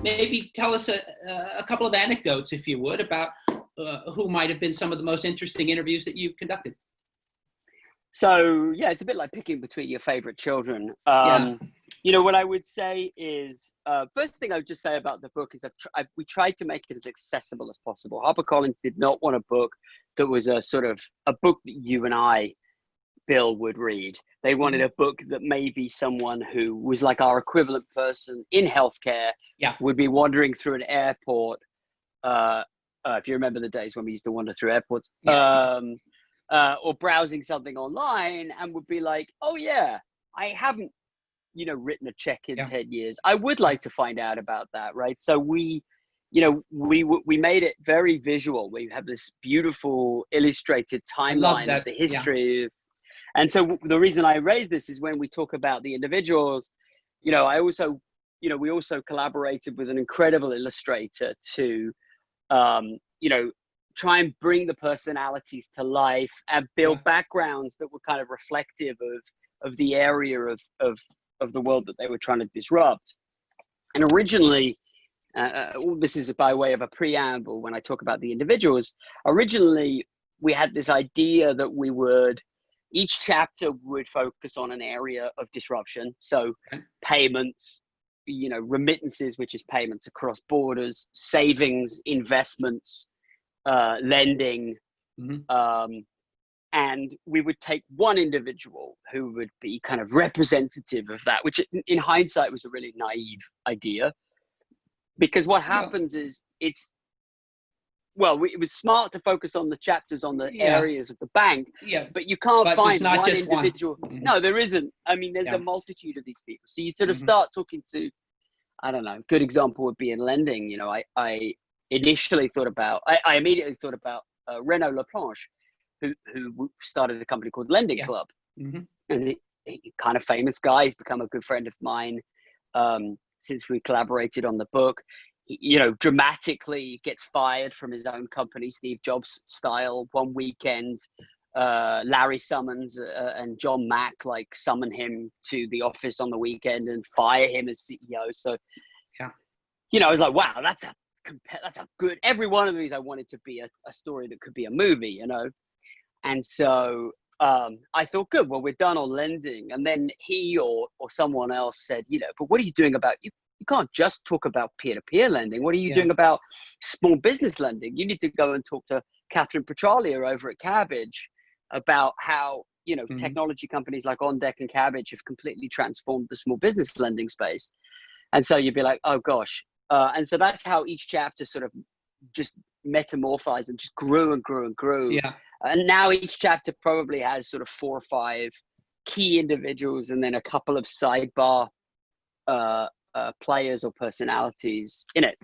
maybe tell us a couple of anecdotes, if you would, about who might have been some of the most interesting interviews that you've conducted. So yeah, it's a bit like picking between your favorite children. You know, what I would say is, first thing I would just say about the book is we tried to make it as accessible as possible. HarperCollins did not want a book that was a sort of a book that you and I, Bill, would read. They wanted a book that maybe someone who was like our equivalent person in healthcare would be wandering through an airport. If you remember the days when we used to wander through airports, or browsing something online and would be like, oh yeah, I haven't, you know, written a check in 10 years. I would like to find out about that, right? So we made it very visual. We have this beautiful illustrated timeline of the history. And so the reason I raise this is when we talk about the individuals, you know, we also collaborated with an incredible illustrator to, you know, try and bring the personalities to life and build backgrounds that were kind of reflective of the area of the world that they were trying to disrupt. And originally, this is by way of a preamble when I talk about the individuals, originally we had this idea that each chapter would focus on an area of disruption. So payments, you know, remittances, which is payments across borders, savings, investments, lending, and we would take one individual who would be kind of representative of that, which in hindsight was a really naive idea, because what happens is it was smart to focus on the chapters on the areas of the bank, but you can't find one individual. No, there isn't. I mean, there's a multitude of these people. So you sort of start talking to, I don't know, a good example would be in lending. You know, I immediately thought about Renaud Laplanche, who started a company called Lending Club. And he kind of famous guy. He's become a good friend of mine since we collaborated on the book. He, you know, dramatically gets fired from his own company, Steve Jobs style. One weekend, Larry Summons and John Mack like summon him to the office on the weekend and fire him as CEO. So, you know, I was like, wow, that's a good, every one of these I wanted to be a story that could be a movie, you know. And so I thought, good, well, we're done on lending. And then he or someone else said, you know, but what are you doing about, you can't just talk about peer-to-peer lending. What are you doing about small business lending? You need to go and talk to Catherine Petralia over at Cabbage about how, you know, technology companies like OnDeck and Cabbage have completely transformed the small business lending space. And so you'd be like, oh gosh. And so that's how each chapter sort of just metamorphized and just grew and grew and grew. And now each chapter probably has sort of 4 or 5 key individuals and then a couple of sidebar players or personalities in it.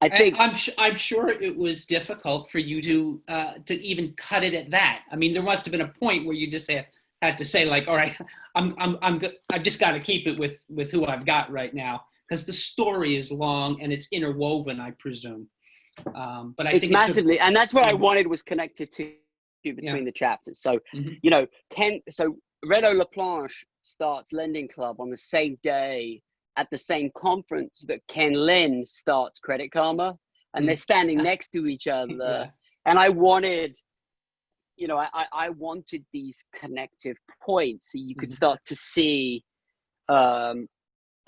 I think I'm sure it was difficult for you to even cut it at that. I mean, there must have been a point where you just had to say like, all right, I've just got to keep it with who I've got right now, because the story is long and it's interwoven, I presume. But I think massively, and that's what I wanted was connected to between the chapters. So, you know, Renaud Laplanche starts Lending Club on the same day at the same conference that Ken Lin starts Credit Karma, and they're standing next to each other. And I wanted, you know, I wanted these connective points so you could start to see an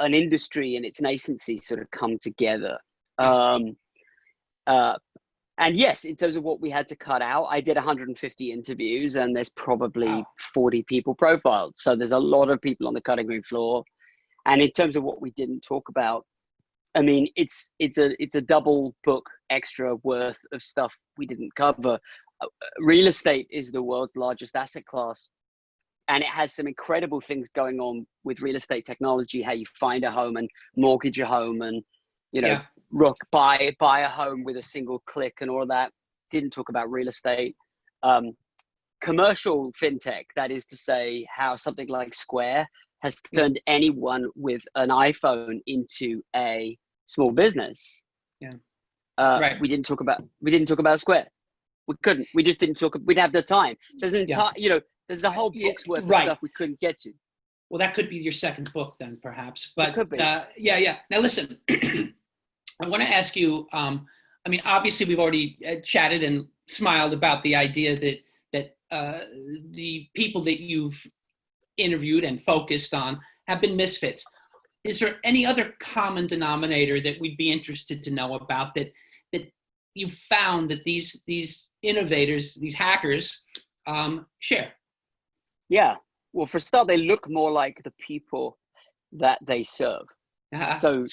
industry in its nascency sort of come together. And yes, in terms of what we had to cut out, I did 150 interviews and there's probably 40 people profiled. So there's a lot of people on the cutting room floor. And in terms of what we didn't talk about, I mean, it's a double book extra worth of stuff we didn't cover. Real estate is the world's largest asset class. And it has some incredible things going on with real estate technology, how you find a home and mortgage a home and, you know, buy a home with a single click and all of that. Didn't talk about real estate. Commercial fintech, that is to say, how something like Square has turned anyone with an iPhone into a small business. We didn't talk about Square. We couldn't. We just didn't talk. We didn't have the time. So there's an entire, you know, there's a whole book's worth of stuff we couldn't get to. Well, that could be your second book then, perhaps. But it could be. Now listen, I want to ask you, I mean, obviously we've already chatted and smiled about the idea that the people that you've interviewed and focused on have been misfits. Is there any other common denominator that we'd be interested to know about that you found that these innovators, these hackers, share? Yeah. Well, for a start, they look more like the people that they serve. So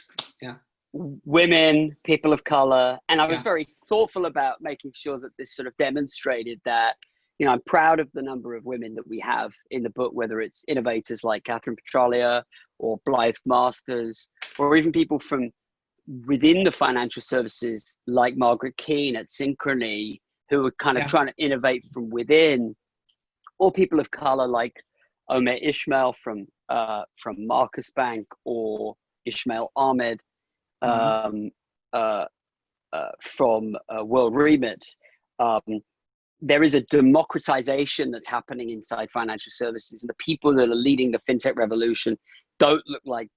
yeah, women, people of color, and I was yeah, very thoughtful about making sure that this sort of demonstrated that, I'm proud of the number of women that we have in the book, whether it's innovators like Catherine Petralia or Blythe Masters, or even people from within the financial services like Margaret Keane at Synchrony, who are kind of yeah. trying to innovate from within, or people of color like Ishmael from Marcus Bank, or Ishmael Ahmed Mm-hmm. from World Remit. There is a democratization that's happening inside financial services, and the people that are leading the fintech revolution don't look like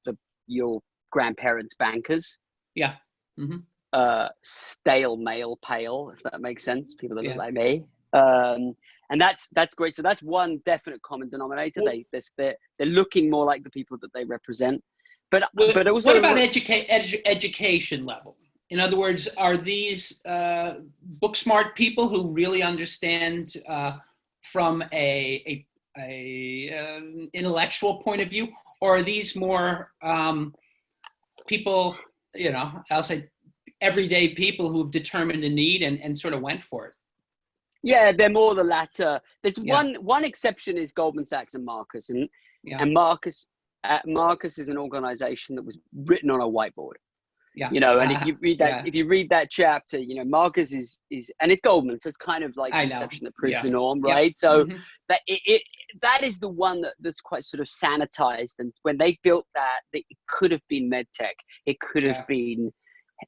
your grandparents' bankers. Yeah. Mm-hmm. Stale male pale, if that makes sense. People that look Yeah. like me. And that's great. So that's one definite common denominator. Well, They're looking more like the people that they represent. But what also, about education level? In other words, are these book smart people who really understand from a intellectual point of view, or are these more people, I'll say everyday people who've determined a need and sort of went for it? yeah, they're more the latter. There's Yeah. one exception is Goldman Sachs and Marcus, and Yeah. Marcus is an organization that was written on a whiteboard. Yeah. And if you read that, yeah. if you read that chapter, Marcus is, and it's Goldman, so it's kind of like I the know. exception that proves Yeah. the norm, Yep. right? So Mm-hmm. that is the one that's quite sort of sanitized. And when they built that, it could have been medtech, it could have been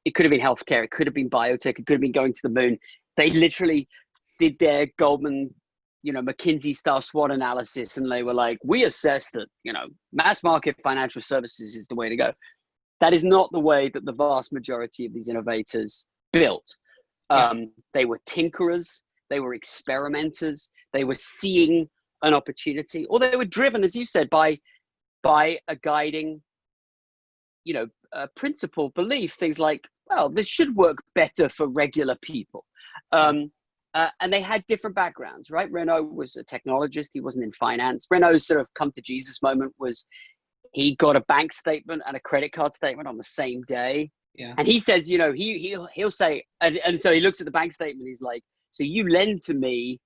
healthcare, it could have been biotech, it could have been going to the moon. They literally did their Goldman, McKinsey style SWOT analysis, and they were like, we assess that, mass market financial services is the way to go. That is not the way that the vast majority of these innovators built. They were tinkerers, they were experimenters, they were seeing an opportunity, or they were driven, as you said, by a guiding, principle, belief, things like, well, this should work better for regular people. And they had different backgrounds, right? Renault was a technologist, he wasn't in finance. Renault's sort of come to Jesus moment was he got a bank statement and a credit card statement on the same day. Yeah. And he says, he'll say, and so he looks at the bank statement, he's like, so you lend to me,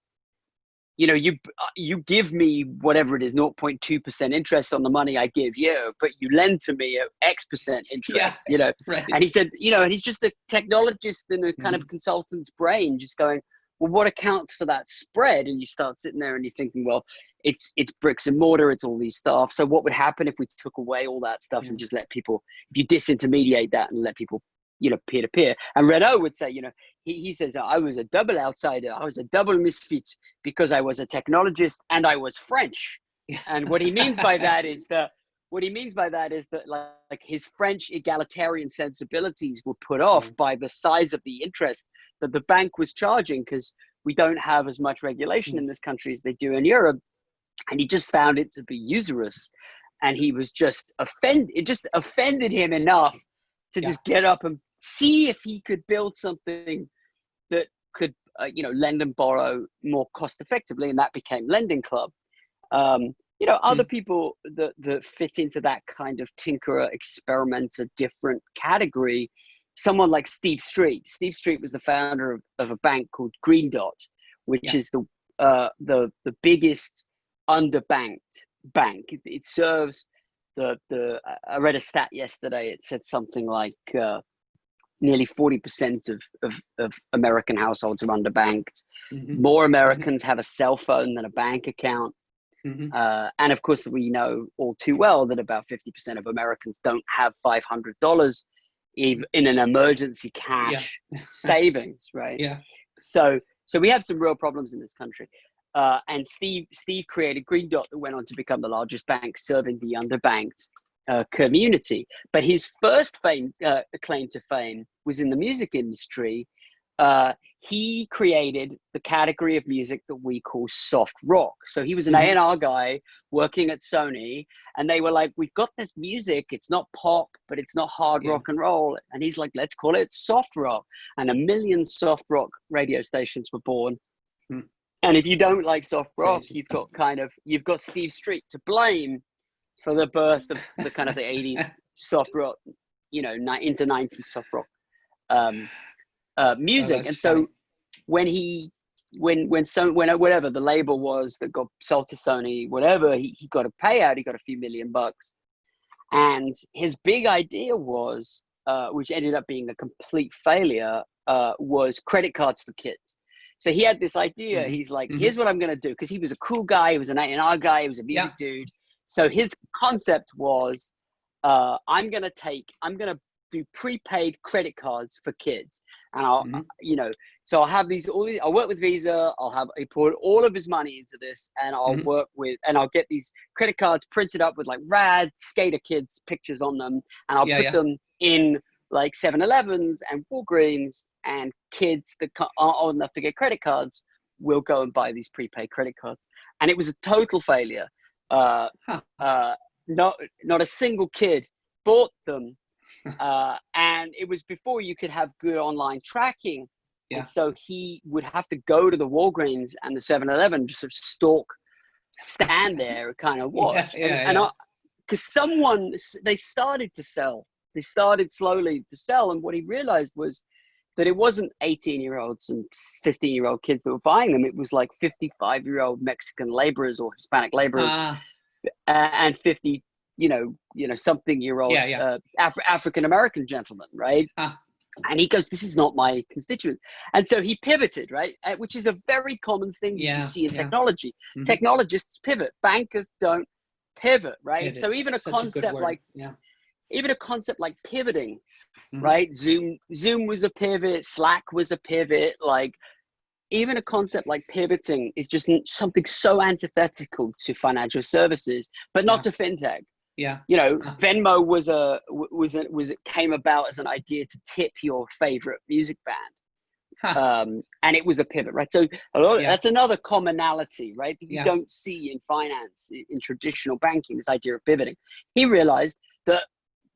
you give me whatever it is, 0.2% interest on the money I give you, but you lend to me at X% interest, Right. And he said, and he's just a technologist in a kind of consultant's brain, just going, well, what accounts for that spread? And you start sitting there and you're thinking, well, it's bricks and mortar, it's all these stuff. So what would happen if we took away all that stuff and just let people, if you disintermediate that and let people, peer to peer? And Renault would say, he says, I was a double outsider, I was a double misfit because I was a technologist and I was French. And what he means by that is that like his French egalitarian sensibilities were put off by the size of the interest that the bank was charging, because we don't have as much regulation in this country as they do in Europe. And he just found it to be usurious. And he was just offended. It just offended him enough to just get up and see if he could build something that could, lend and borrow more cost effectively. And that became Lending Club. Other people that fit into that kind of tinkerer, experimenter, different category, someone like Steve Street. Steve Street was the founder of a bank called Green Dot, which is the biggest underbanked bank. It serves I read a stat yesterday. It said something like nearly 40% of American households are underbanked. More Americans have a cell phone than a bank account. And of course, we know all too well that about 50% of Americans don't have $500 in an emergency cash savings, right? Yeah. So we have some real problems in this country. And Steve created Green Dot, that went on to become the largest bank serving the underbanked. community. But his first claim to fame was in the music industry. He created the category of music that we call soft rock. So he was an A&R guy working at Sony, and they were like, we've got this music, it's not pop, but it's not hard rock and roll. And he's like, let's call it soft rock. And 1 million soft rock radio stations were born. And if you don't like soft rock, you've got Steve Street to blame for the birth of the kind of the 80s soft rock, into 90s soft rock music. And so funny. when whatever the label was that got sold to Sony, whatever, he got a payout, he got a few $1 million. And his big idea was, which ended up being a complete failure, was credit cards for kids. So he had this idea. He's like, here's what I'm going to do. Because he was a cool guy. He was an A&R guy. He was a music dude. So his concept was, I'm going to do prepaid credit cards for kids. And I'll, so I'll have I'll work with Visa. He poured all of his money into this, and I'll get these credit cards printed up with like rad skater kids pictures on them. And I'll put them in like 7-Elevens and Walgreens, and kids that aren't old enough to get credit cards will go and buy these prepaid credit cards. And it was a total failure. Not a single kid bought them. And it was before you could have good online tracking. And so he would have to go to the Walgreens and the 7-Eleven, just sort of stand there and kind of watch. Because they started to sell. They started slowly to sell. And what he realized was that it wasn't 18-year-olds and 15-year-old kids that were buying them. It was like 55-year-old Mexican laborers or Hispanic laborers and 50, something-year-old African-American gentlemen, right? And he goes, this is not my constituent. And so he pivoted, right? Which is a very common thing you see in technology. Technologists pivot. Bankers don't pivot, right? So even a concept like pivoting, right? Zoom was a pivot. Slack was a pivot. Like even a concept like pivoting is just something so antithetical to financial services, but not to fintech. Venmo came about as an idea to tip your favorite music band. And it was a pivot, right? So that's another commonality, right? That you don't see in finance, in traditional banking, this idea of pivoting. He realized that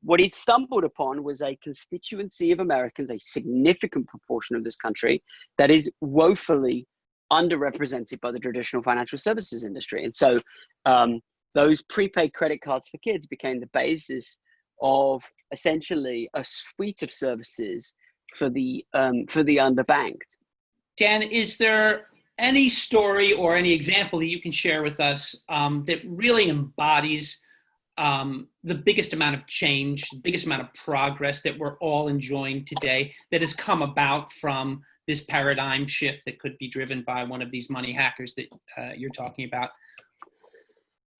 what he'd stumbled upon was a constituency of Americans, a significant proportion of this country, that is woefully underrepresented by the traditional financial services industry. And so those prepaid credit cards for kids became the basis of essentially a suite of services for the underbanked. Dan, is there any story or any example that you can share with us that really embodies the biggest amount of change, the biggest amount of progress that we're all enjoying today that has come about from this paradigm shift that could be driven by one of these money hackers that you're talking about?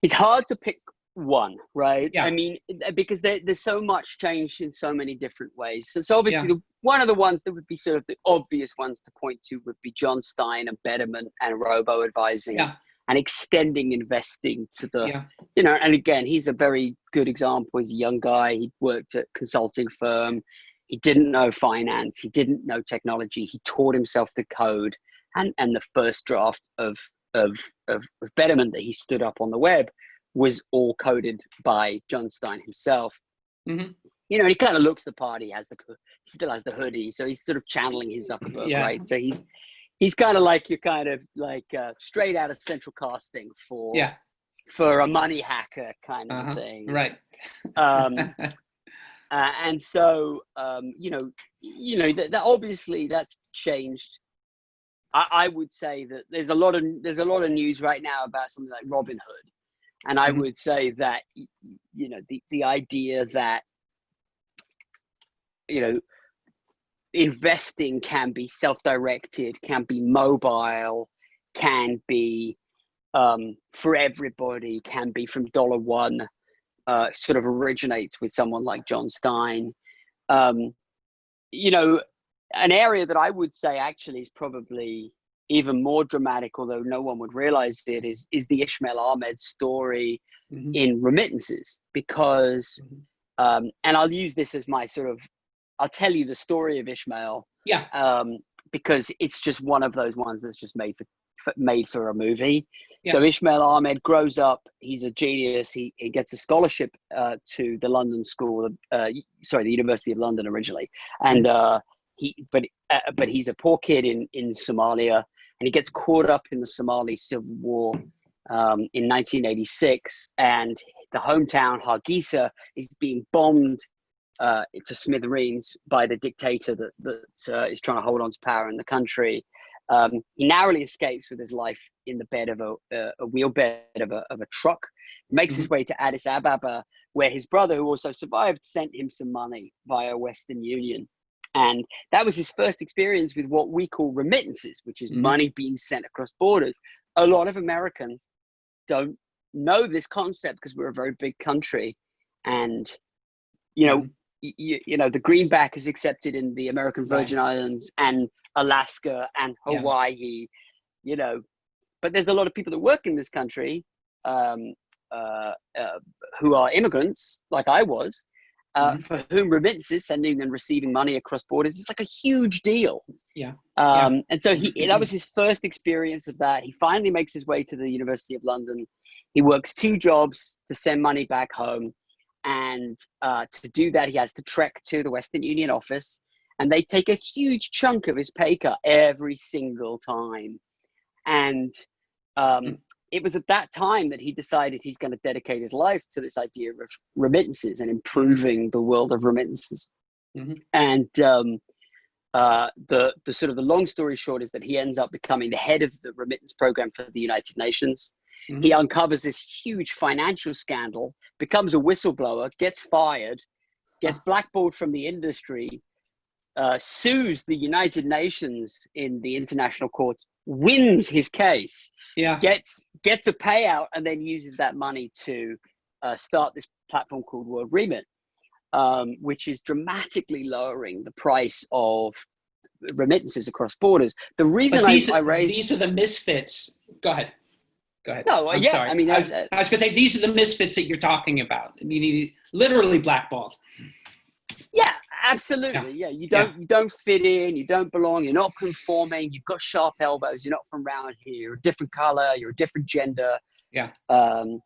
It's hard to pick one, right? I mean, because there's so much change in so many different ways. So obviously, one of the ones that would be sort of the obvious ones to point to would be John Stein and Betterment and robo-advising and extending investing to the, and again, he's a very good example. He's a young guy. He worked at a consulting firm. He didn't know finance. He didn't know technology. He taught himself to code. And the first draft of Betterment that he stood up on the web was all coded by John Stein himself. And he kind of looks the part. He still has the hoodie, so he's sort of channeling his Zuckerberg, right? So he's kind of like straight out of Central Casting for a money hacker kind of thing, right? And so that obviously that's changed. I would say that there's a lot of news right now about something like Robinhood, and I would say that the idea that investing can be self-directed, can be mobile, can be for everybody, can be from $1, sort of originates with someone like John Stein. An area that I would say actually is probably even more dramatic, although no one would realize it, is the Ishmael Ahmed story in Remittances, because, and I'll use this as my sort of, I'll tell you the story of Ishmael, because it's just one of those ones that's just made for a movie. So Ishmael Ahmed grows up. He's a genius. He gets a scholarship to the London School, the University of London originally, and but he's a poor kid in Somalia, and he gets caught up in the Somali civil war in 1986, and the hometown Hargeisa is being bombed to smithereens by the dictator that is trying to hold on to power in the country. He narrowly escapes with his life in the bed of a wheelbed of a truck, makes his way to Addis Ababa, where his brother, who also survived, sent him some money via Western Union. And that was his first experience with what we call remittances, which is money being sent across borders. A lot of Americans don't know this concept because we're a very big country. And, you know, the greenback is accepted in the American Virgin Islands and Alaska and Hawaii, you know, but there's a lot of people that work in this country who are immigrants, like I was, for whom remittances, sending and receiving money across borders, is like a huge deal. And so that was his first experience of that. He finally makes his way to the University of London. He works 2 jobs to send money back home. And to do that, he has to trek to the Western Union office, and they take a huge chunk of his pay cut every single time. And it was at that time that he decided he's going to dedicate his life to this idea of remittances and improving the world of remittances. And the sort of the long story short is that he ends up becoming the head of the remittance program for the United Nations. He uncovers this huge financial scandal, becomes a whistleblower, gets fired, gets blackballed from the industry, sues the United Nations in the international courts, wins his case, gets a payout, and then uses that money to start this platform called World Remit, which is dramatically lowering the price of remittances across borders. The reason I raised these are the misfits. Go ahead. No, I'm sorry. I mean, I was going to say, these are the misfits that you're talking about. I mean, he literally blackballed. Yeah, absolutely. Yeah, you don't fit in, you don't belong, you're not conforming, you've got sharp elbows, you're not from around here, you're a different color, you're a different gender. And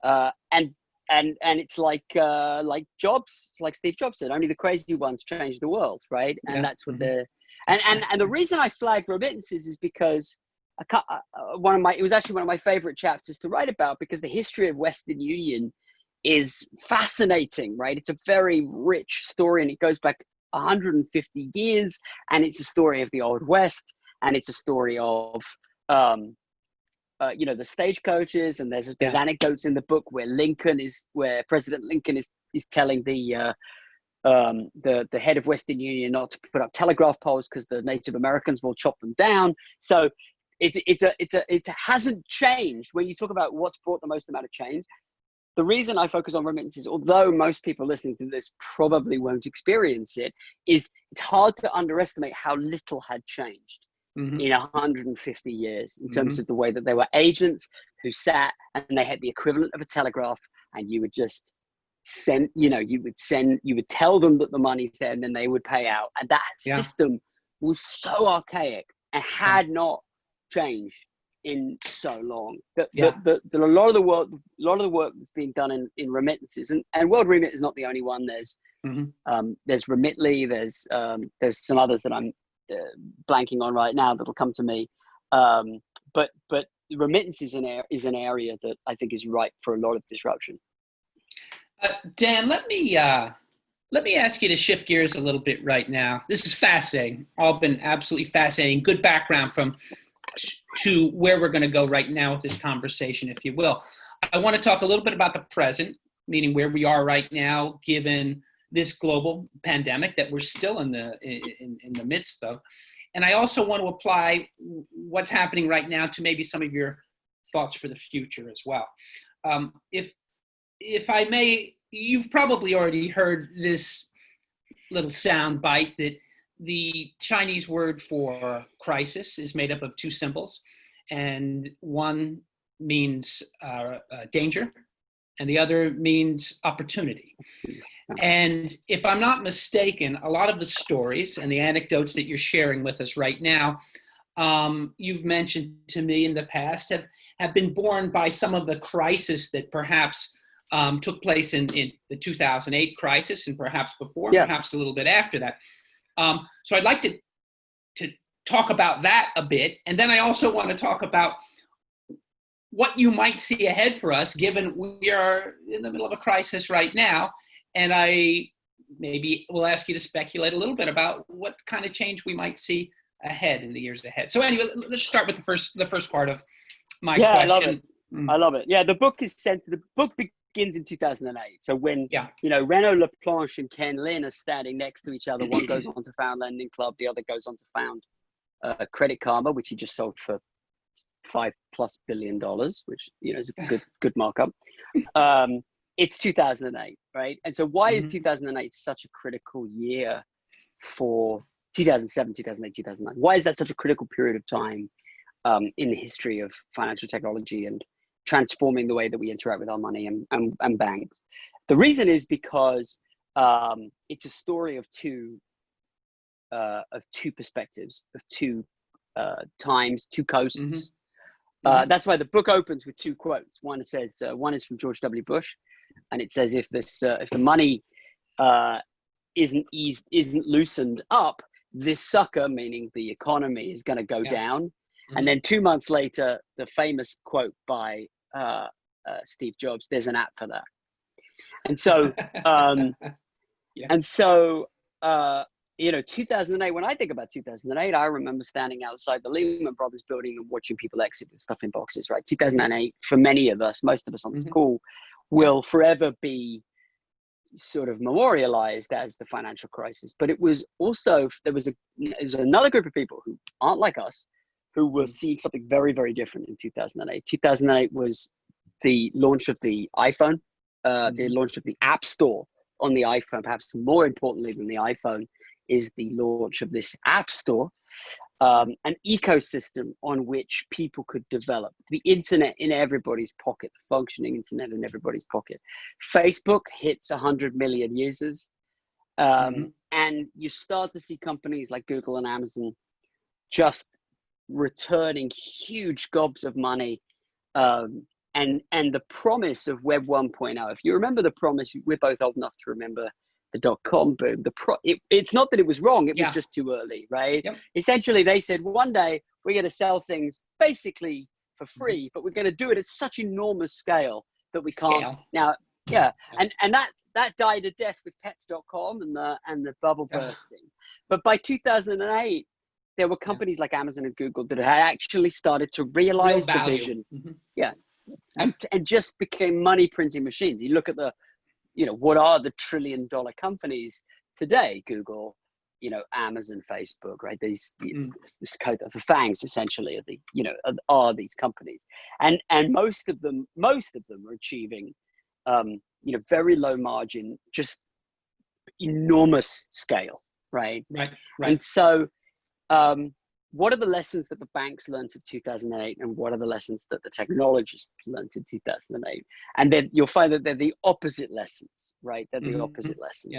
it's like Jobs, it's like Steve Jobs said, only the crazy ones change the world, right? And that's what and the reason I flag remittances is because it was actually one of my favorite chapters to write about, because the history of Western Union is fascinating, right? It's a very rich story, and it goes back 150 years, and it's a story of the Old West, and it's a story of the stagecoaches, and there's anecdotes in the book where President Lincoln is telling the head of Western Union not to put up telegraph poles because the Native Americans will chop them down. So it hasn't changed. When you talk about what's brought the most amount of change, the reason I focus on remittances, although most people listening to this probably won't experience it, is it's hard to underestimate how little had changed in 150 years in terms of the way that there were agents who sat and they had the equivalent of a telegraph, and you would just you would tell them that the money's there, and then they would pay out. And that system was so archaic and had not changed in so long that a lot of the work that's being done in remittances, and World Remit is not the only one. There's Remitly, there's some others that I'm blanking on right now that'll come to me, but remittances is an area that I think is ripe for a lot of disruption. Dan, let me ask you to shift gears a little bit right now. This is fascinating. All been absolutely fascinating. Good background to where we're going to go right now with this conversation, if you will. I want to talk a little bit about the present, meaning where we are right now, given this global pandemic that we're still in the midst of. And I also want to apply what's happening right now to maybe some of your thoughts for the future as well. If I may, you've probably already heard this little sound bite that the Chinese word for crisis is made up of two symbols, and one means danger, and the other means opportunity. And if I'm not mistaken, a lot of the stories and the anecdotes that you're sharing with us right now, you've mentioned to me in the past, have been born by some of the crisis that perhaps took place in the 2008 crisis, and perhaps before, perhaps a little bit after that. So I'd like to talk about that a bit. And then I also want to talk about what you might see ahead for us, given we are in the middle of a crisis right now. And I maybe will ask you to speculate a little bit about what kind of change we might see ahead in the years ahead. So anyway, let's start with the first part of my question. I love it. I love it. Yeah, the book begins in 2008. So when, Renaud Laplanche and Ken Lin are standing next to each other, one goes on to found Lending Club, the other goes on to found Credit Karma, which he just sold for $5+ billion, which, is a good markup. It's 2008, right? And so why is 2008 such a critical year for 2007, 2008, 2009? Why is that such a critical period of time in the history of financial technology and transforming the way that we interact with our money and banks? The reason is because it's a story of two perspectives, of two times, two coasts. That's why the book opens with two quotes. One says, one is from George W. Bush, and it says, if the money isn't loosened up, this sucker, meaning the economy, is going to go down. And then 2 months later, the famous quote by Steve Jobs, "There's an app for that." And so, 2008, when I think about 2008, I remember standing outside the Lehman Brothers building and watching people exit with stuff in boxes, right? 2008, for many of us, most of us on this call, will forever be sort of memorialized as the financial crisis. But it was also, there's another group of people who aren't like us, who were seeing something very, very different in 2008. 2008 was the launch of the iPhone, the launch of the App Store on the iPhone. Perhaps more importantly than the iPhone is the launch of this App Store, an ecosystem on which people could develop. The internet in everybody's pocket, the functioning internet in everybody's pocket. Facebook hits 100 million users. And you start to see companies like Google and Amazon just returning huge gobs of money, and the promise of Web 1.0. If you remember the promise, we're both old enough to remember the dot-com boom. It's not that it was wrong, it was just too early, right? Essentially, they said, one day we're going to sell things basically for free, but we're going to do it at such enormous scale that we can't now. And that died a death with pets.com and the bubble bursting. But by 2008, there were companies like Amazon and Google that had actually started to realize the vision. And just became money printing machines. You look at what are the $1 trillion companies today? Google, Amazon, Facebook, right? This code of the FANGs essentially are these companies. And most of them are achieving, very low margin, just enormous scale, right? Right. And so, what are the lessons that the banks learned in 2008, and what are the lessons that the technologists learned in 2008? And then you'll find that they're the opposite lessons, right? They're the opposite lessons.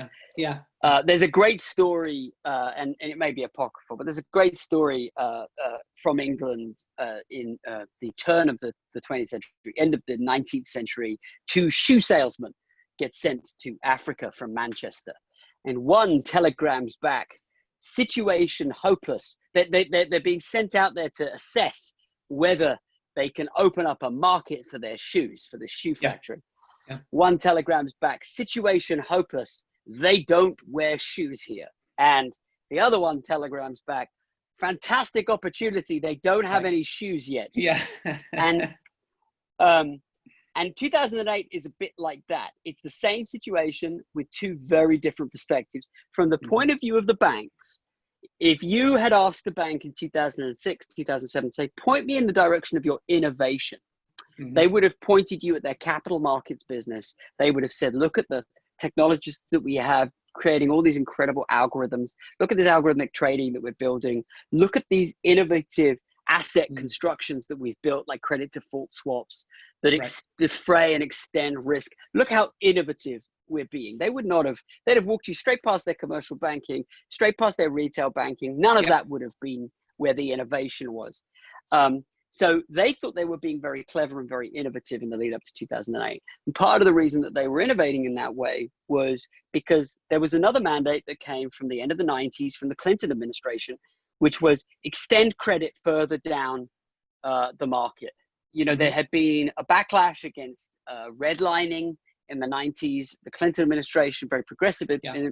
There's a great story, and it may be apocryphal, but there's a great story from England in the turn of the 20th century, end of the 19th century. Two shoe salesmen get sent to Africa from Manchester, and one telegrams back, "Situation hopeless." They're being sent out there to assess whether they can open up a market for their shoes, for the shoe factory. One telegrams back, "Situation hopeless. They don't wear shoes here." And the other one telegrams back, "Fantastic opportunity. They don't have any shoes yet." And 2008 is a bit like that. It's the same situation with two very different perspectives. From the point of view of the banks, if you had asked the bank in 2006, 2007, say, point me in the direction of your innovation, they would have pointed you at their capital markets business. They would have said, look at the technologies that we have, creating all these incredible algorithms. Look at this algorithmic trading that we're building. Look at these innovative asset constructions that we've built, like credit default swaps that defray and extend risk. Look how innovative we're being. They'd have walked you straight past their commercial banking, straight past their retail banking. None of that would have been where the innovation was. So they thought they were being very clever and very innovative in the lead up to 2008. And part of the reason that they were innovating in that way was because there was another mandate that came from the end of the 90s from the Clinton administration, which was extend credit further down the market. You know, there had been a backlash against redlining in the 90s. The Clinton administration, very progressive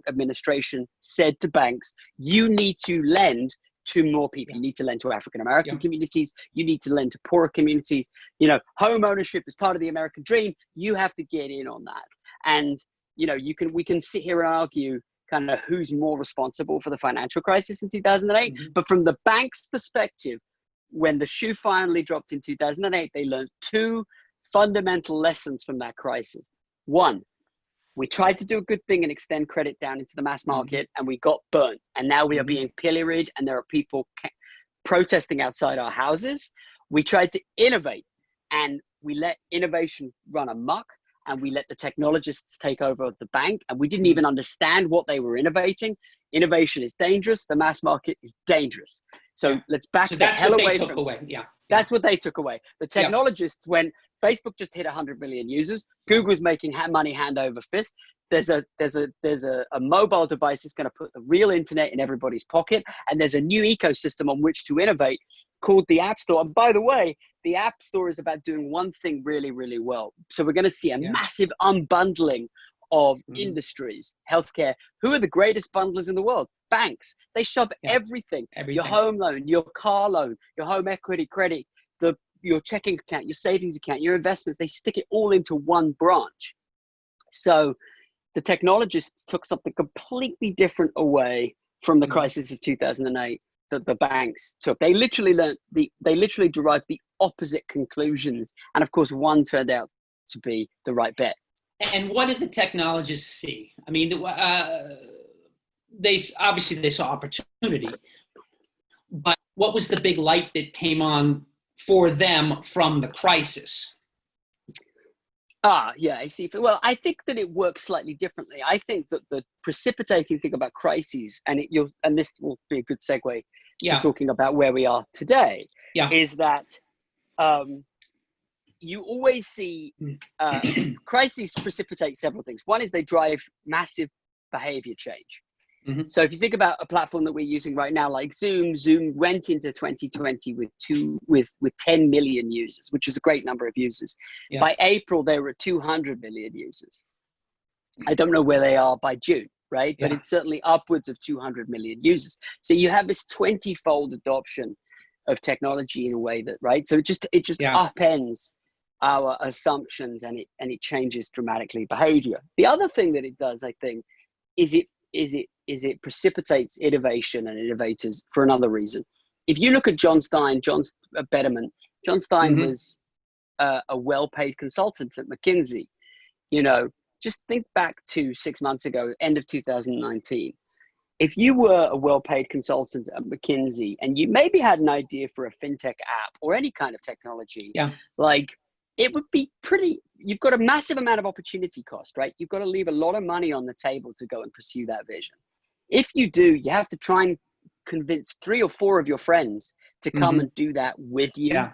administration, said to banks, you need to lend to more people. You need to lend to African-American communities. You need to lend to poorer communities. You know, home ownership is part of the American dream. You have to get in on that. And, you know, we can sit here and argue kind of who's more responsible for the financial crisis in 2008. But from the bank's perspective, when the shoe finally dropped in 2008, they learned two fundamental lessons from that crisis. One, we tried to do a good thing and extend credit down into the mass market, and we got burnt. And now we are being pilloried, and there are people protesting outside our houses. We tried to innovate, and we let innovation run amok, and we let the technologists take over the bank, and we didn't even understand what they were innovating. Innovation is dangerous. The mass market is dangerous. So let's back the hell away from it. That's what they took away. The technologists, when Facebook just hit 100 million users, Google's making money hand over fist. There's a mobile device that's going to put the real internet in everybody's pocket, and there's a new ecosystem on which to innovate called the App Store. And by the way, the App Store is about doing one thing really, really well. So we're going to see a massive unbundling of industries. Healthcare. Who are the greatest bundlers in the world? Banks. They shove everything. Your home loan, your car loan, your home equity credit, your checking account, your savings account, your investments. They stick it all into one branch. So the technologists took something completely different away from the crisis of 2008 that the banks took. They literally derived the opposite conclusions. And of course, one turned out to be the right bet. And what did the technologists see? I mean, they saw opportunity, but what was the big light that came on for them from the crisis? I see. Well, I think that it works slightly differently. I think that the precipitating thing about crises, and this will be a good segue to talking about where we are today, is that you always see crises precipitate several things. One is they drive massive behavior change. So if you think about a platform that we're using right now, like Zoom went into 2020 with 10 million users, which is a great number of users. By April, they were at 200 million users. I don't know where they are by June, right? But it's certainly upwards of 200 million users. So you have this 20-fold adoption of technology in a way that, right? So it just upends our assumptions, and it changes dramatically behavior. The other thing that it does, I think, is it precipitates innovation and innovators for another reason. If you look at John Stein was a well-paid consultant at McKinsey. You know, just think back to 6 months ago, end of 2019. If you were a well-paid consultant at McKinsey and you maybe had an idea for a fintech app or any kind of technology, like it would be you've got a massive amount of opportunity cost, right? You've got to leave a lot of money on the table to go and pursue that vision. If you do, you have to try and convince 3 or 4 of your friends to come and do that with you,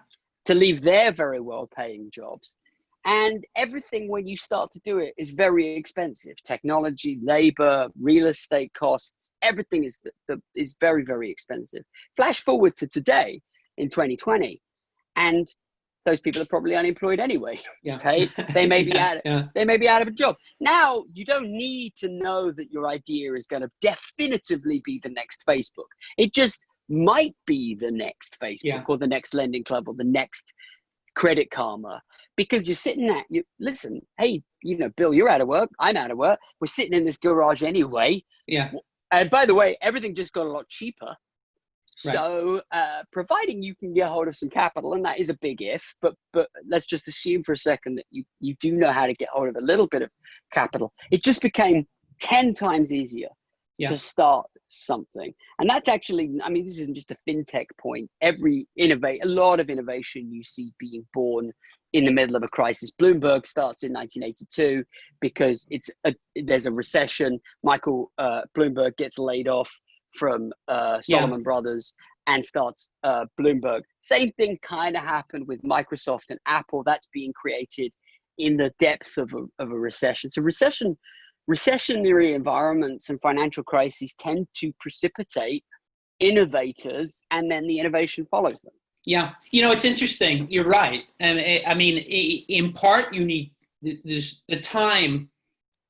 to leave their very well-paying jobs. And everything, when you start to do it, is very expensive. Technology, labor, real estate costs, everything is very, very expensive. Flash forward to today in 2020, and those people are probably unemployed anyway. Okay, they may be out of a job. Now, you don't need to know that your idea is going to definitively be the next Facebook. It just might be the next Facebook or the next Lending Club or the next Credit Karma, because you're sitting listen, hey, you know, Bill, you're out of work. I'm out of work. We're sitting in this garage anyway. And by the way, everything just got a lot cheaper. Right. So providing you can get hold of some capital, and that is a big if, but let's just assume for a second that you do know how to get hold of a little bit of capital. It just became 10 times easier to start something. And that's actually, I mean, this isn't just a fintech point. A lot of innovation you see being born in the middle of a crisis. Bloomberg starts in 1982 because there's a recession. Michael Bloomberg gets laid off from Solomon Brothers and starts Bloomberg. Same thing kind of happened with Microsoft and Apple. That's being created in the depth of a recession. So recessionary environments and financial crises tend to precipitate innovators, and then the innovation follows them. Yeah, it's interesting. You're right. I mean, in part, you need the time.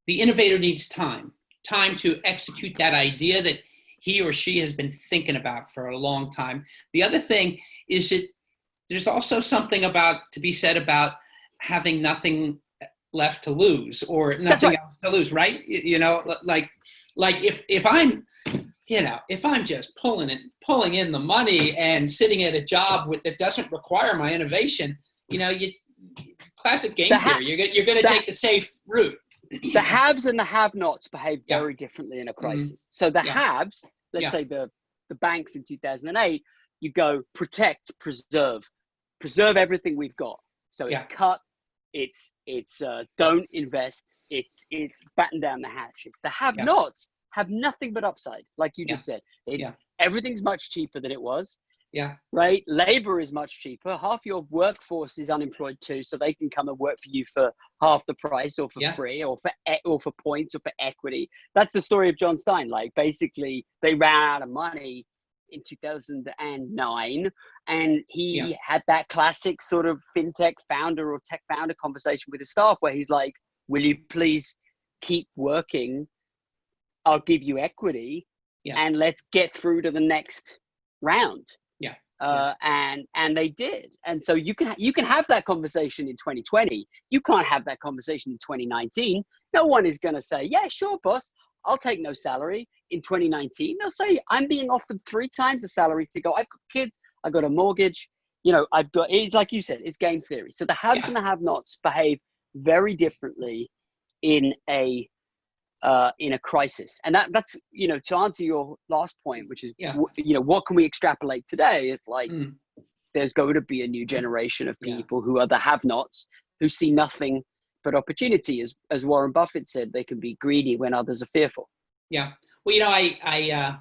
The innovator needs time to execute that idea that he or she has been thinking about for a long time. The other thing is that there's also something to be said about having nothing left to lose or nothing else to lose, right? Like if I'm just pulling in the money and sitting at a job that doesn't require my innovation, classic game theory. You're going to take the safe route. The haves and the have-nots behave very differently in a crisis. So the haves, let's say the banks in 2008, you go protect, preserve everything we've got. So it's cut. It's don't invest. It's batten down the hatches. The have-nots have nothing but upside, like you just said. Everything's much cheaper than it was. Yeah. Right. Labor is much cheaper. Half your workforce is unemployed too, so they can come and work for you for half the price, or for free, or for points, or for equity. That's the story of John Stein. Like, basically, they ran out of money in 2009, and he had that classic sort of fintech founder or tech founder conversation with his staff, where he's like, "Will you please keep working? I'll give you equity, and let's get through to the next round." And they did. And so you can have that conversation in 2020. You can't have that conversation in 2019. No one is going to say, "Yeah, sure, boss, I'll take no salary." In 2019, they'll say, "I'm being offered 3 times the salary to go. I've got kids. I've got a mortgage. It's like you said, it's game theory." So the haves and the have-nots behave very differently in a crisis. And that's, to answer your last point, which is, what can we extrapolate today, is like, there's going to be a new generation of people who are the have-nots, who see nothing but opportunity. As Warren Buffett said, they can be greedy when others are fearful. Yeah. Well, I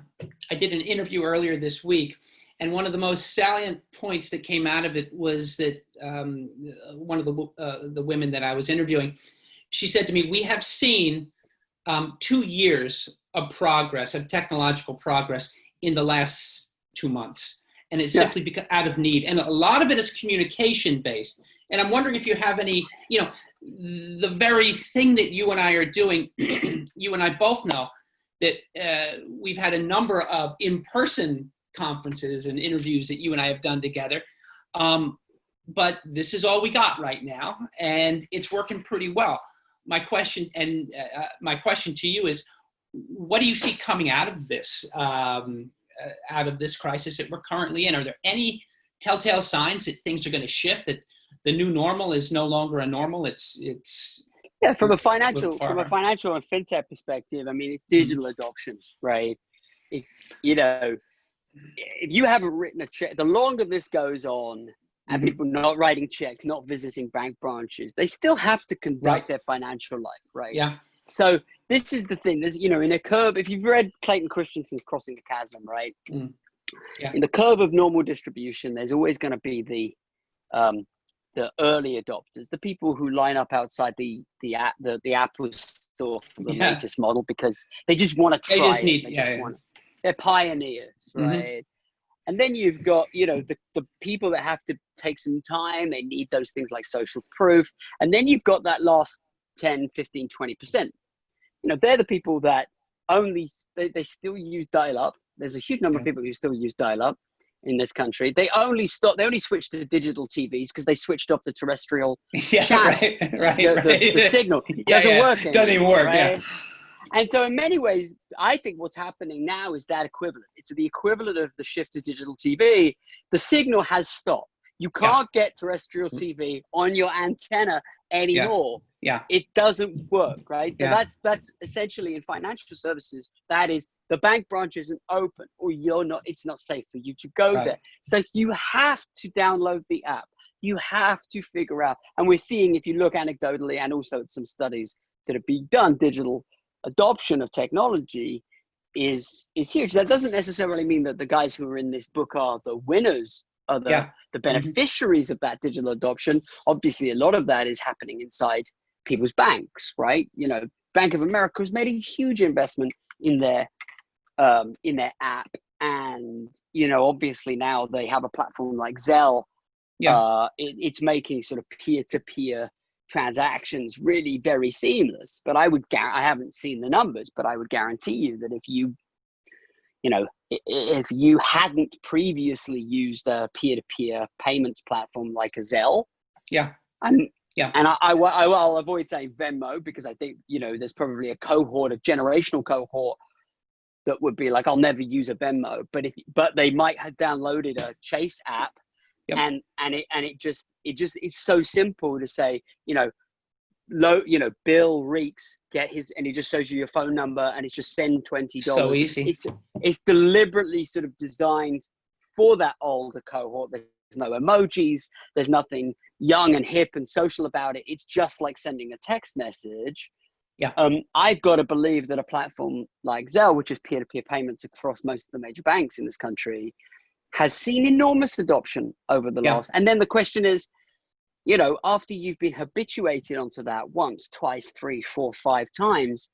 did an interview earlier this week, and one of the most salient points that came out of it was that one of the women that I was interviewing, she said to me, "We have seen 2 years of progress, of technological progress, in the last 2 months. And it's simply because out of need. And a lot of it is communication based. And I'm wondering if you have any, the very thing that you and I are doing, you and I both know that we've had a number of in-person conferences and interviews that you and I have done together. But this is all we got right now. And it's working pretty well. My question to you is, what do you see coming out of this crisis that we're currently in? Are there any telltale signs that things are going to shift, that the new normal is no longer a normal? From a financial and fintech perspective, I mean, it's digital adoption, right? If you haven't written a check, the longer this goes on, and people not writing checks, not visiting bank branches, they still have to conduct their financial life, right? Yeah. So this is the thing. There's, in a curve, if you've read Clayton Christensen's Crossing the Chasm, right? In the curve of normal distribution, there's always going to be the early adopters, the people who line up outside the Apple store for the latest model because they just want to try it. They're pioneers, right? And then you've got, the people that have to take some time. They need those things like social proof. And then you've got that last 10, 15, 20%. They're the people that they still use dial-up. There's a huge number of people who still use dial-up in this country. They only switched to digital TVs because they switched off the terrestrial channel. The signal doesn't work anymore, doesn't even work, right? And so in many ways, I think what's happening now is that equivalent. It's the equivalent of the shift to digital TV. The signal has stopped. You can't get terrestrial TV on your antenna anymore. Yeah. It doesn't work, right? So Yeah. that's essentially in financial services, that is the bank branch isn't open, or it's not safe for you to go there. So you have to download the app. You have to figure out, and we're seeing, if you look anecdotally and also at some studies that are being done, digital adoption of technology is huge. That doesn't necessarily mean that the guys who are in this book are the winners, are the beneficiaries of that digital adoption. Obviously, a lot of that is happening inside people's banks, right? You know, Bank of America has made a huge investment in their app, and you know, obviously now they have a platform like Zelle. It's making sort of peer-to-peer transactions really very seamless. But I haven't seen the numbers, but I would guarantee you that if you hadn't previously used a peer-to-peer payments platform like a Zelle, and I'll avoid saying Venmo, because I think, you know, there's probably a generational cohort that would be like, I'll never use a Venmo, but they might have downloaded a Chase app. And it just it's so simple to say, Bill Wreaks, and it just shows you your phone number, and it's just send $20. So easy. It's deliberately sort of designed for that older cohort. There's no emojis, there's nothing young and hip and social about it. It's just like sending a text message. I've got to believe that a platform like Zelle, which is peer-to-peer payments across most of the major banks in this country, has seen enormous adoption over the last. And then the question is, you know, after you've been habituated onto that once, twice, 3, 4, 5 times,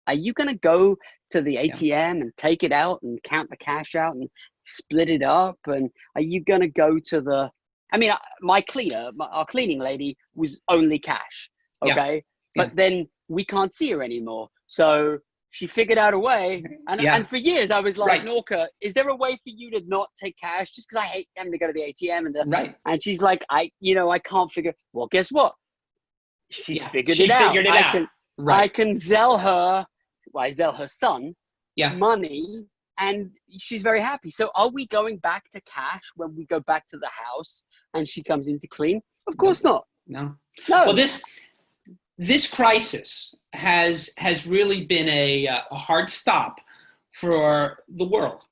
are you going to go to the ATM and take it out and count the cash out and split it up? And are you going to go to our cleaning lady was only cash. Okay. But then we can't see her anymore. So she figured out a way. And for years I was like, Norca, is there a way for you to not take cash? Just because I hate having to go to the ATM. And she's like, I can't figure. Well, guess what? She's figured it out. I can Zelle her. Well, I Zelle her son money, and she's very happy. So are we going back to cash when we go back to the house and she comes in to clean? Of course not. No. Well, this crisis has really been a hard stop for the world.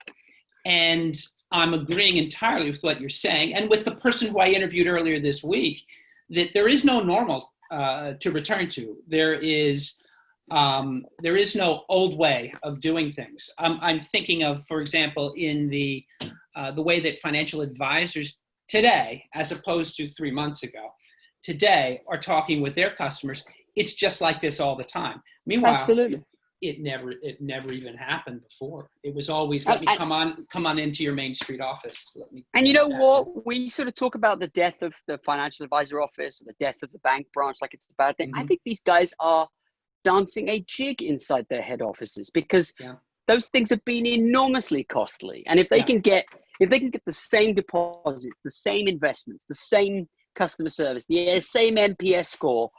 And I'm agreeing entirely with what you're saying. And with the person who I interviewed earlier this week, that there is no normal to return to. There is no old way of doing things. I'm thinking of, for example, in the way that financial advisors today, as opposed to 3 months ago, today are talking with their customers. It's just like this all the time. Meanwhile, absolutely, it never even happened before. It was always, let me come on into your Main Street office. And you know what? We sort of talk about the death of the financial advisor office, or the death of the bank branch, like it's a bad thing. I think these guys are dancing a jig inside their head offices, because those things have been enormously costly. And if they can get the same deposits, the same investments, the same customer service, the same NPS score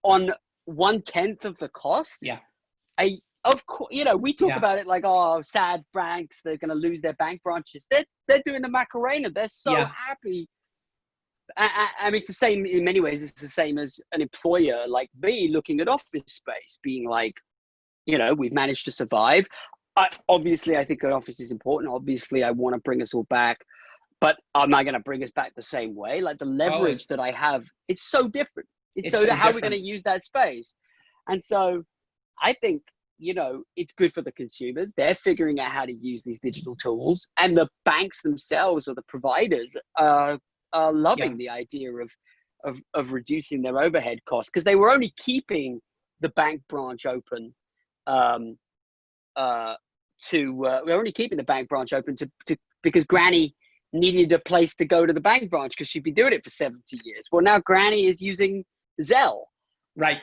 on 1/10 of the cost, of course, you know, we talk about it like, oh, sad banks, they're going to lose their bank branches. They're doing the Macarena. They're so happy. I mean, it's the same in many ways. It's the same as an employer like me looking at office space, being like, you know, we've managed to survive. Obviously, I think an office is important. Obviously, I want to bring us all back. But am I going to bring us back the same way? Like the leverage that I have, it's so different. It's so how are we going to use that space? And so I think, you know, it's good for the consumers. They're figuring out how to use these digital tools, and the banks themselves, or the providers, are loving the idea of reducing their overhead costs, because they were only keeping the bank branch open because Granny needed a place to go to the bank branch because she'd been doing it for 70 years. Well, now Granny is using Zelle. Right.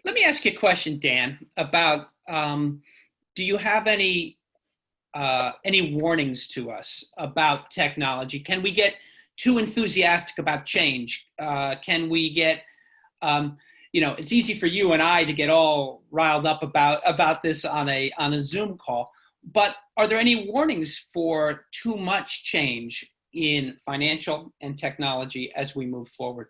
Let me ask you a question, Dan, about do you have any warnings to us about technology? Can we get too enthusiastic about change? Can we get, you know, it's easy for you and I to get all riled up about this on a Zoom call. But are there any warnings for too much change in financial and technology as we move forward?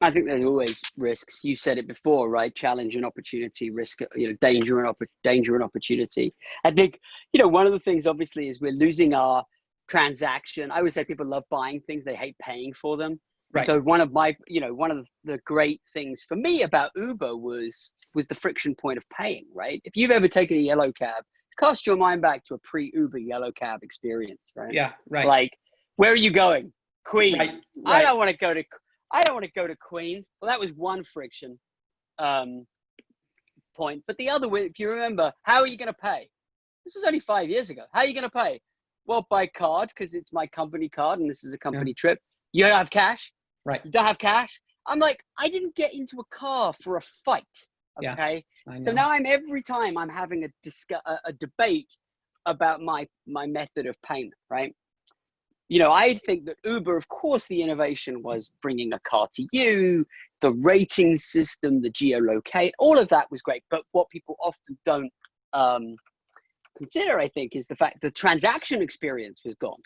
I think there's always risks. You said it before, right? Challenge and opportunity, risk, danger and opportunity. I think, one of the things obviously is we're losing our transaction. I always say people love buying things, they hate paying for them. Right. So one of the great things for me about Uber was the friction point of paying, right? If you've ever taken a yellow cab, cast your mind back to a pre-Uber yellow cab experience, right? Yeah, right. Like, where are you going? Queens. Right. I don't want to go to Queens. Well, that was one friction point. But the other, if you remember, how are you going to pay? This was only 5 years ago. How are you going to pay? Well, by card, because it's my company card and this is a company trip. You don't have cash? Right. You don't have cash? I'm like, I didn't get into a car for a fight. Okay. Yeah, so now every time I'm having a debate about my method of payment, right? I think that Uber, of course, the innovation was bringing a car to you, the rating system, the geolocate, all of that was great. But what people often don't consider, I think, is the fact the transaction experience was gone.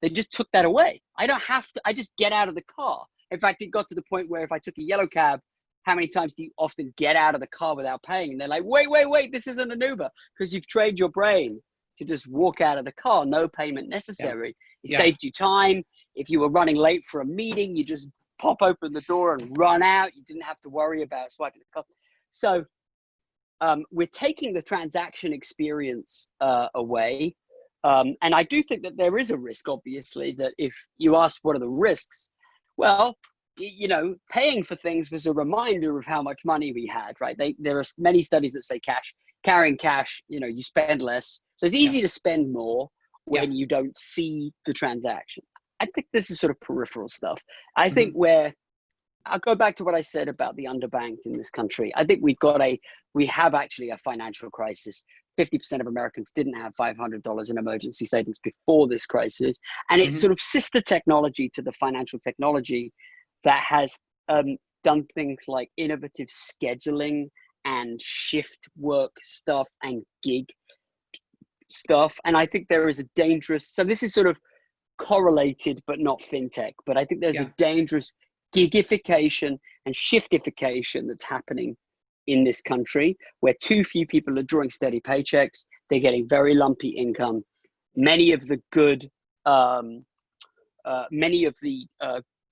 They just took that away. I don't have to, I just get out of the car. In fact, it got to the point where if I took a yellow cab, how many times do you often get out of the car without paying? And they're like, wait, this isn't an Uber, because you've trained your brain to just walk out of the car, no payment necessary. It saved you time. If you were running late for a meeting, you just pop open the door and run out. You didn't have to worry about swiping the card. So we're taking the transaction experience away. And I do think that there is a risk, obviously, that if you ask what are the risks, well, paying for things was a reminder of how much money we had, right? There are many studies that say carrying cash, you spend less. So it's easy to spend more when you don't see the transaction. I think this is sort of peripheral stuff. I think I'll go back to what I said about the underbanked in this country. I think we have actually a financial crisis. 50% of Americans didn't have $500 in emergency savings before this crisis. And it's sort of sister technology to the financial technology that has done things like innovative scheduling and shift work stuff and gig stuff. And I think there is a dangerous, so this is sort of correlated, but not fintech, but I think there's a dangerous gigification and shiftification that's happening in this country, where too few people are drawing steady paychecks. They're getting very lumpy income. Many of the good,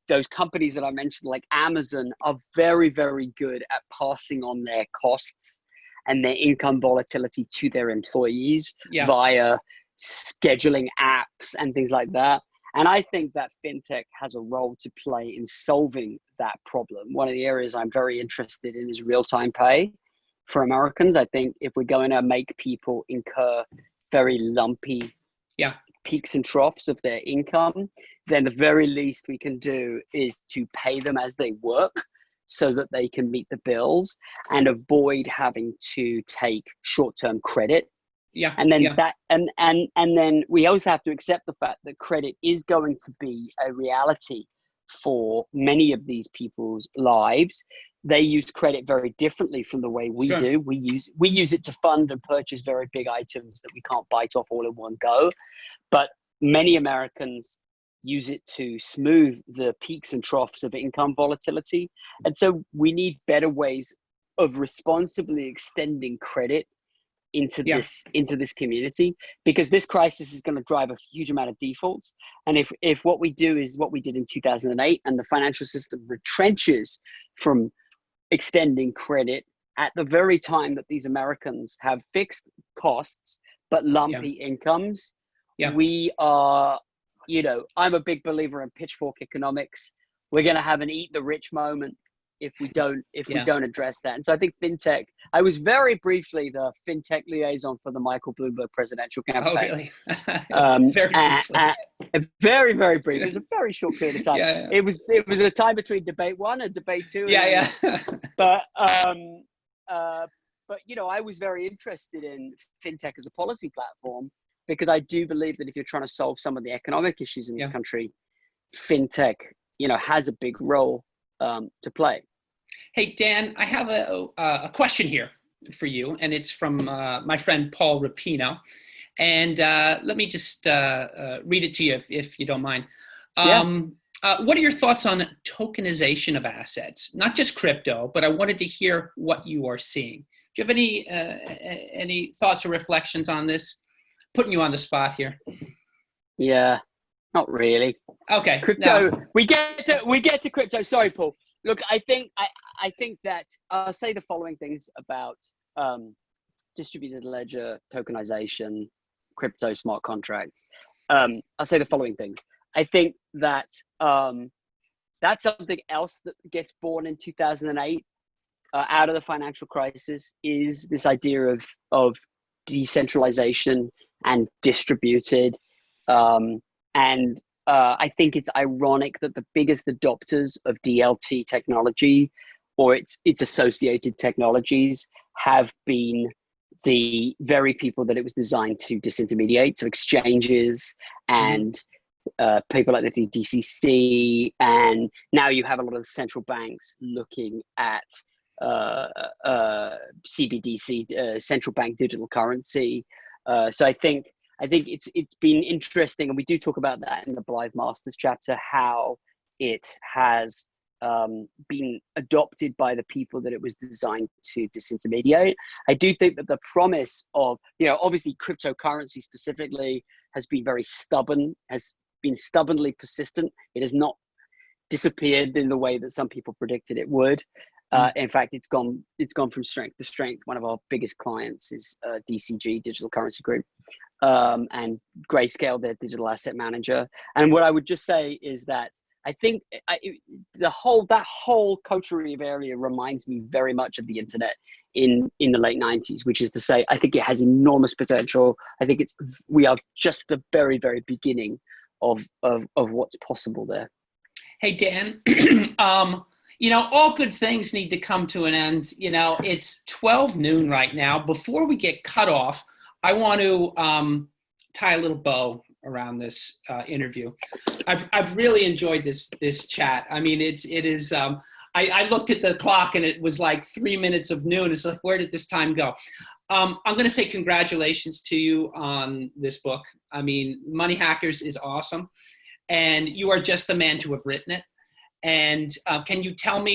those companies that I mentioned, like Amazon, are very, very good at passing on their costs and their income volatility to their employees via scheduling apps and things like that. And I think that fintech has a role to play in solving that problem. One of the areas I'm very interested in is real-time pay for Americans. I think if we're going to make people incur very lumpy peaks and troughs of their income, then the very least we can do is to pay them as they work so that they can meet the bills and avoid having to take short-term credit. And then and then we also have to accept the fact that credit is going to be a reality for many of these people's lives. They use credit very differently from the way we do. We use it to fund and purchase very big items that we can't bite off all in one go. But many Americans use it to smooth the peaks and troughs of income volatility. And so we need better ways of responsibly extending credit into this community, because this crisis is going to drive a huge amount of defaults. And if what we do is what we did in 2008 and the financial system retrenches from extending credit at the very time that these Americans have fixed costs but lumpy incomes, we are, I'm a big believer in pitchfork economics. We're going to have an eat the rich moment if we don't address that. And so I think fintech, I was very briefly the fintech liaison for the Michael Bloomberg presidential campaign. Oh, really? Very briefly. Very, very brief. It was a very short period of time. It was a time between debate 1 and debate 2. But I was very interested in fintech as a policy platform, because I do believe that if you're trying to solve some of the economic issues in this country, fintech, has a big role to play. Hey, Dan, I have a question here. for you, and it's from my friend Paul Rapino. And let me just read it to you if you don't mind. What are your thoughts on tokenization of assets? Not just crypto, but I wanted to hear what you are seeing. Do you have any thoughts or reflections on this? Putting you on the spot here. Yeah, not really. Okay. Crypto. No. We get to crypto. Sorry, Paul. Look, I think that I'll say the following things about distributed ledger, tokenization, crypto, smart contracts. I'll say the following things. I think that that's something else that gets born in 2008 out of the financial crisis, is this idea of decentralization and distributed. And I think it's ironic that the biggest adopters of DLT technology or its associated technologies have been the very people that it was designed to disintermediate, so exchanges and people like the DCC, and now you have a lot of central banks looking at CBDC, central bank digital currency. So I think it's been interesting, and we do talk about that in the Blythe Masters chapter, how it has been adopted by the people that it was designed to disintermediate. I do think that the promise of, obviously cryptocurrency specifically has been very stubborn, has been stubbornly persistent. It has not disappeared in the way that some people predicted it would. In fact, it's gone from strength to strength. One of our biggest clients is DCG, Digital Currency Group, and Grayscale, their digital asset manager. And what I would just say is that I think that whole coterie of area reminds me very much of the internet in the late 90s, which is to say, I think it has enormous potential. I think we are just the very, very beginning of what's possible there. Hey, Dan, all good things need to come to an end. It's 12 noon right now. Before we get cut off, I want to tie a little bow around this interview. I've really enjoyed this chat. I mean, it is. I looked at the clock and it was like 3 minutes of noon. It's like, where did this time go? I'm going to say congratulations to you on this book. I mean, Money Hackers is awesome, and you are just the man to have written it. And can you tell me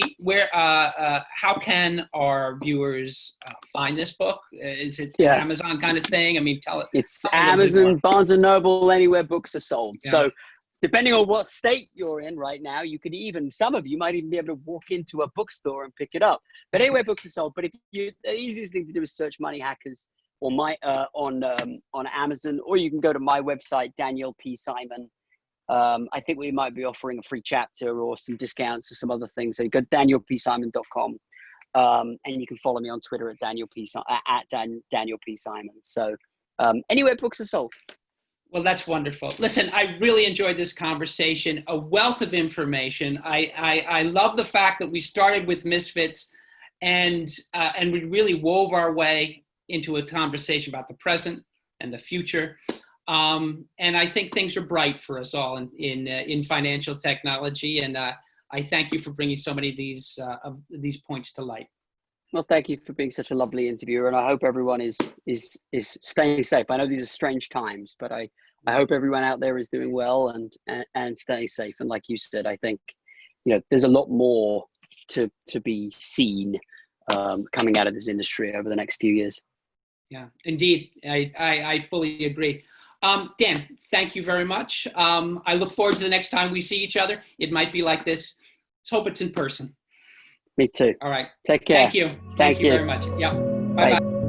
how can our viewers find this book? Is it Amazon kind of thing? I mean, It's Amazon, Barnes and Noble, anywhere books are sold. Yeah. So depending on what state you're in right now, some of you might even be able to walk into a bookstore and pick it up. But anywhere books are sold. But the easiest thing to do is search Money Hackers or on Amazon, or you can go to my website, Daniel P. Simon. I think we might be offering a free chapter or some discounts or some other things. So you go to danielpsimon.com, and you can follow me on Twitter at Daniel P. Simon. So anywhere books are sold. Well, that's wonderful. Listen, I really enjoyed this conversation, a wealth of information. I love the fact that we started with misfits and we really wove our way into a conversation about the present and the future. And I think things are bright for us all in financial technology. And I thank you for bringing so many of these points to light. Well, thank you for being such a lovely interviewer, and I hope everyone is staying safe. I know these are strange times, but I hope everyone out there is doing well and staying safe. And like you said, I think there's a lot more to be seen coming out of this industry over the next few years. Yeah, indeed, I fully agree. Dan, thank you very much. I look forward to the next time we see each other. It might be like this. Let's hope it's in person. Me too. All right. Take care. Thank you. Thank you very much. Yeah. Bye-bye.